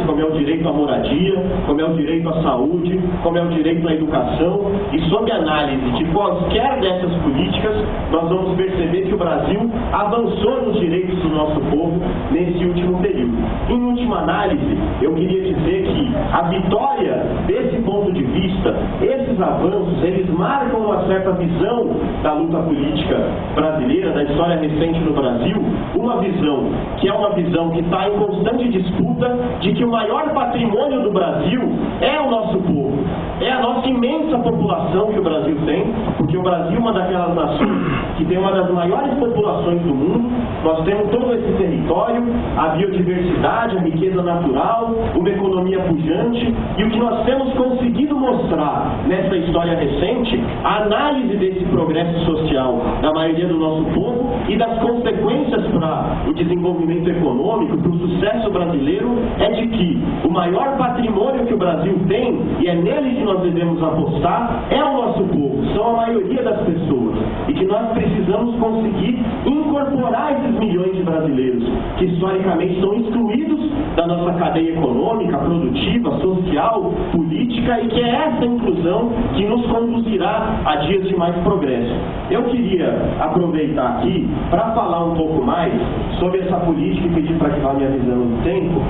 como é o direito à moradia, como é o direito à saúde, como é o direito à educação, e sob análise de quaisquer dessas políticas, nós vamos perceber que o Brasil avançou nos direitos do nosso povo nesse último período. Em última análise, eu queria dizer que a vitória desse ponto de vista, esses avanços, eles marcam uma certa visão da luta política brasileira, da história recente no Brasil, uma visão que é uma visão que está em constante disputa de que o maior patrimônio do Brasil é o nosso povo, é a nossa imensa população que o Brasil tem, porque o Brasil é uma daquelas nações que tem uma das maiores populações do mundo. Nós temos todo esse território, a biodiversidade, a riqueza natural, uma economia pujante, e o que nós temos conseguido mostrar nessa história recente, a análise desse progresso social da maioria do nosso povo e das consequências para o desenvolvimento econômico, para o sucesso brasileiro, é de que o maior patrimônio que o Brasil tem, e é nele que nós devemos apostar, é o nosso povo, são a maioria das pessoas, e que nós precisamos conseguir incorporar esses milhões de brasileiros que historicamente estão excluídos da nossa cadeia econômica, produtiva, social, política, e que é essa inclusão que nos conduzirá a dias de mais progresso. Eu queria aproveitar aqui para falar um pouco mais sobre essa política e pedir para que vá me avisando no tempo,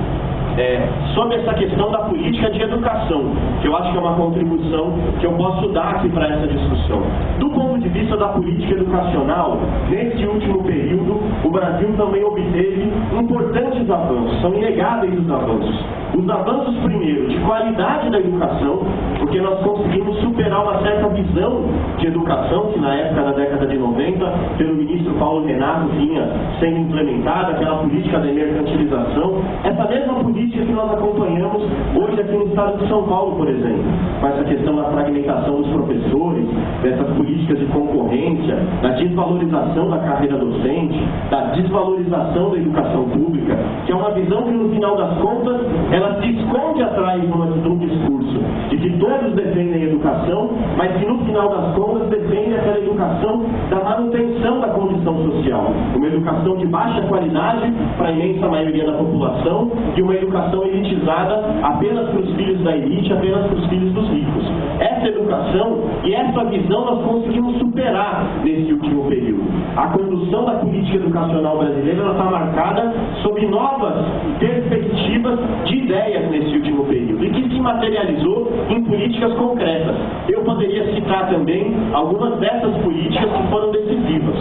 sobre essa questão da política de educação, que eu acho que é uma contribuição que eu posso dar aqui para essa discussão. Do ponto de vista da política educacional, nesse último período, o Brasil também obteve importantes avanços, são inegáveis os avanços. Os avanços, primeiro, de qualidade da educação, porque nós conseguimos superar uma certa visão de educação que na época da década de 90, pelo ministro Paulo Renato, vinha sendo implementada, aquela política da mercantilização, essa mesma política que nós acompanhamos hoje aqui no estado de São Paulo, por exemplo, com essa questão da fragmentação dos professores, dessas políticas de concorrência, da desvalorização da carreira docente, da desvalorização da educação pública, que é uma visão que no final das contas ela se esconde atrás de um discurso de que todos defendem a educação, mas que no final das contas defendem aquela educação da manutenção da condição social, uma educação de baixa qualidade para a imensa maioria da população e uma educação elitizada apenas para os filhos da elite, apenas para os filhos dos ricos. Essa educação e essa visão nós conseguimos superar nesse último período. A condução da política educacional brasileira está marcada sob novas perspectivas de ideias nesse último período e que se materializou em políticas concretas. Eu poderia citar também algumas dessas políticas que foram decisivas.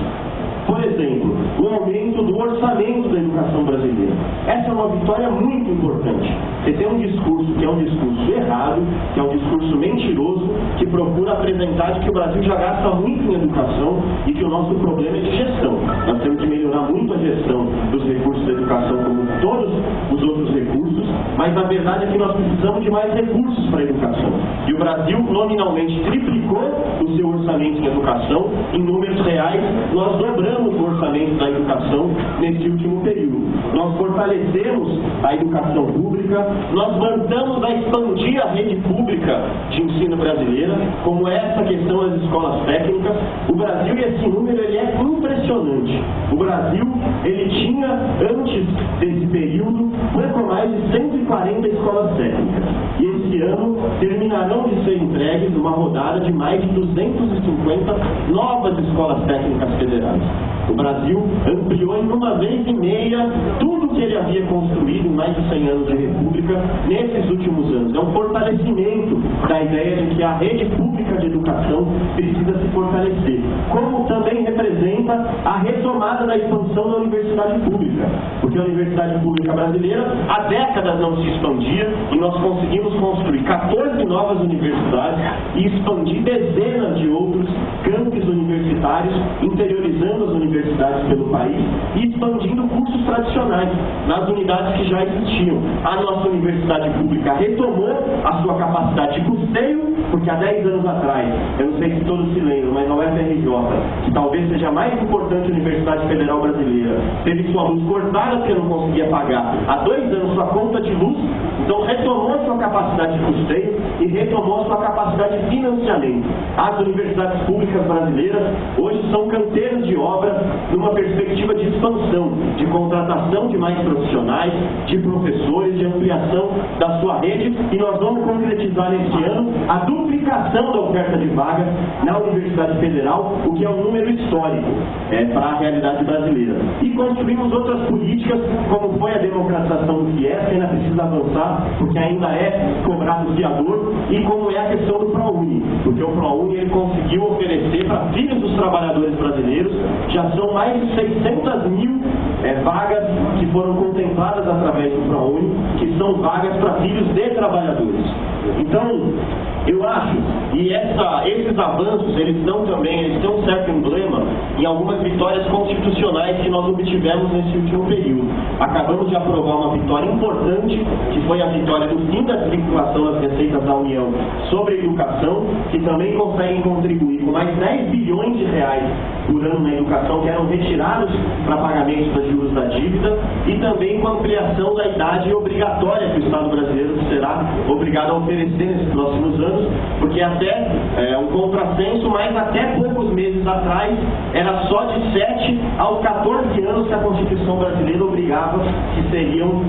Por exemplo, o aumento do orçamento da educação brasileira. Essa é uma vitória muito importante. Você tem um discurso que é um discurso errado, que é um discurso mentiroso, que procura apresentar de que o Brasil já gasta muito em educação e que o nosso problema é de gestão. Nós temos que melhorar muito a gestão dos recursos da educação, como todos os outros recursos, mas a verdade é que nós precisamos de mais recursos para a educação. E o Brasil nominalmente triplicou o seu orçamento em educação. Em números reais, nós dobramos o orçamento da educação nesse último período. Nós fortalecemos a educação pública, nós voltamos a expandir a rede pública de ensino brasileira, como essa questão das escolas técnicas. O Brasil, e esse número ele é impressionante. O Brasil, ele tinha, antes desse período, pouco mais de 140 escolas técnicas. E esse ano terminarão de ser entregues uma rodada de mais de 250 novas escolas técnicas federais. O Brasil ampliou em 1,5 vezes tudo que ele havia construído em mais de 100 anos de república nesses últimos anos. É um fortalecimento da ideia de que a rede pública de educação precisa se fortalecer, como também representa a retomada da expansão da universidade pública, porque a universidade pública brasileira há décadas não se expandia e nós conseguimos construir 14 novas universidades e expandir dezenas de outros campos universitários, interiorizando as universidades pelo país e expandindo cursos tradicionais nas unidades que já existiam. A nossa universidade pública retomou a sua capacidade de custeio, porque há 10 anos atrás, eu não sei se todos se lembram, mas a UFRJ, que talvez seja a mais importante universidade federal brasileira, teve sua luz cortada porque não conseguia pagar há 2 anos sua conta de luz, então retomou sua capacidade capacidade de custeio e retomou sua capacidade de financiamento. As universidades públicas brasileiras hoje são canteiros de obra numa perspectiva de expansão, de contratação de mais profissionais, de professores, de ampliação da sua rede, e nós vamos concretizar neste ano a duplicação da oferta de vagas na Universidade Federal, o que é um número histórico para a realidade brasileira. E construímos outras políticas, como foi a democratização do FIES, que ainda precisa avançar, porque ainda é cobrado fiador, e como é a questão do ProUni, porque o ProUni ele conseguiu oferecer para filhos dos trabalhadores brasileiros, já são mais de 600 mil vagas que foram contempladas através do ProUni, que são vagas para filhos de trabalhadores. Então, eu acho, e esses avanços, eles têm um certo emblema em algumas vitórias constitucionais que nós obtivemos nesse último período. Acabamos de aprovar uma vitória importante, que foi a vitória do fim da desvinculação das receitas da União sobre a educação, que também conseguem contribuir com mais 10 bilhões de reais por ano na educação, que eram retirados para pagamentos dos juros da dívida, e também com a ampliação da idade obrigatória que o Estado brasileiro será obrigado a oferecer nesses próximos anos, porque até um contrassenso, mas até poucos meses atrás era só de 7 aos 14 anos que a Constituição brasileira obrigava que seriam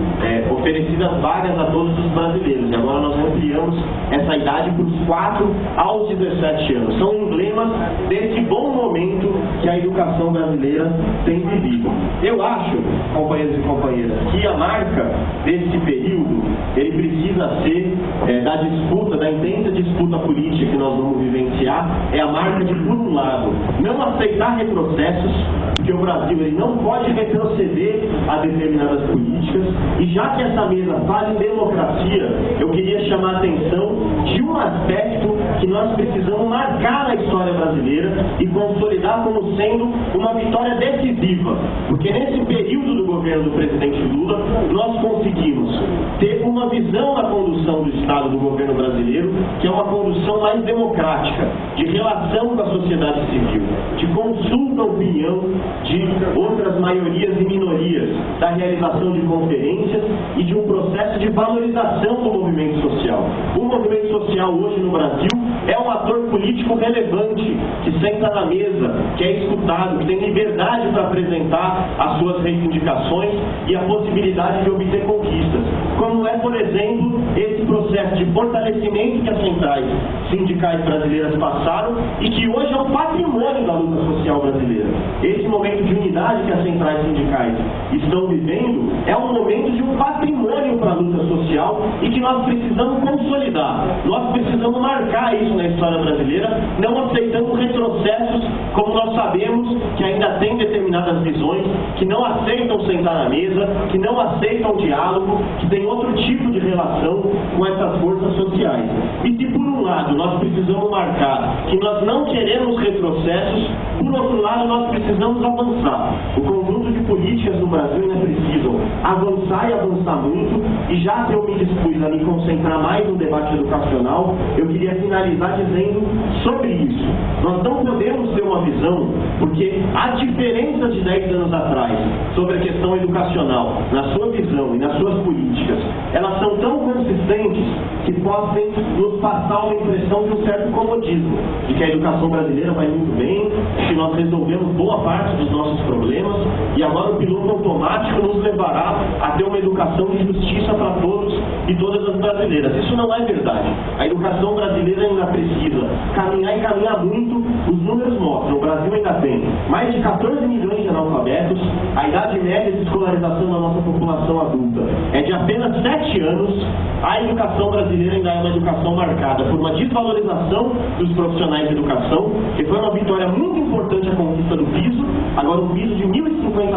oferecidas vagas a todos os brasileiros, e agora nós ampliamos essa idade para os 4 aos 17 anos. São emblemas desse bom momento que a educação brasileira tem vivido. Eu acho, companheiros e companheiras, que a marca desse período, ele precisa ser da disputa, da intensa disputa política que nós vamos vivenciar, é a marca de, por um lado, não aceitar retrocessos, porque o Brasil ele não pode retroceder a determinadas políticas, e já que essa mesa fala em democracia, eu queria chamar a atenção de um aspecto que nós precisamos marcar na história brasileira e consolidar como sendo uma vitória decisiva, porque nesse período do governo do presidente Lula, nós conseguimos ter uma visão na condução do Estado do governo brasileiro, que é uma condução mais democrática, de relação com a sociedade civil, de consulta à opinião de outras maiorias e minorias, da realização de conferências e de um processo de valorização do movimento social. O movimento social hoje no Brasil é um ator político relevante, que senta na mesa, que é escutado, que tem liberdade para apresentar as suas reivindicações e a possibilidade de obter conquistas. Como é, por exemplo, esse processo de fortalecimento que as centrais sindicais brasileiras passaram e que hoje é um patrimônio da luta social brasileira. Esse momento de unidade que as centrais sindicais estão vivendo é um momento de um patrimônio para a luta social e que nós precisamos consolidar. Nós precisamos marcar isso na história brasileira, não aceitando retrocessos, como nós sabemos que ainda tem determinadas visões que não aceitam sentar na mesa, que não aceitam diálogo, que tem outro tipo de relação com essas forças sociais. E se por um lado nós precisamos marcar que nós não queremos retrocessos, por outro lado nós precisamos avançar. O conjunto de políticas no Brasil ainda precisam avançar e avançar muito, e já que eu me dispus a me concentrar mais no debate educacional, eu queria finalizar dizendo sobre isso. Nós não podemos ter uma visão, porque há diferenças de 10 anos atrás sobre a questão educacional, na sua visão e nas suas políticas, elas são tão consistentes que podem nos passar uma impressão de um certo comodismo, de que a educação brasileira vai muito bem, que nós resolvemos boa parte dos nossos problemas, e agora o piloto automático nos levará a ter uma educação de justiça para todos e todas as brasileiras. Isso não é verdade. A educação brasileira ainda precisa caminhar e caminhar muito. Os números mostram, o Brasil ainda tem mais de 14 milhões de analfabetos, a idade média de escolarização da nossa população adulta é de apenas 7 anos, a educação brasileira ainda é uma educação marcada por uma desvalorização dos profissionais de educação, que foi uma vitória muito importante a conquista do piso. Agora o piso de R$ 1.050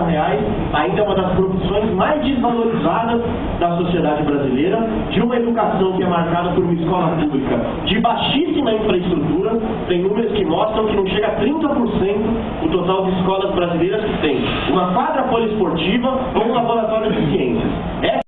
ainda é uma das profissões mais desvalorizadas da sociedade brasileira, de uma educação que é marcada por uma escola pública de baixíssima infraestrutura. Tem números que mostram que não chega a 30% o total de escolas brasileiras que tem uma quadra poliesportiva ou um laboratório de ciências.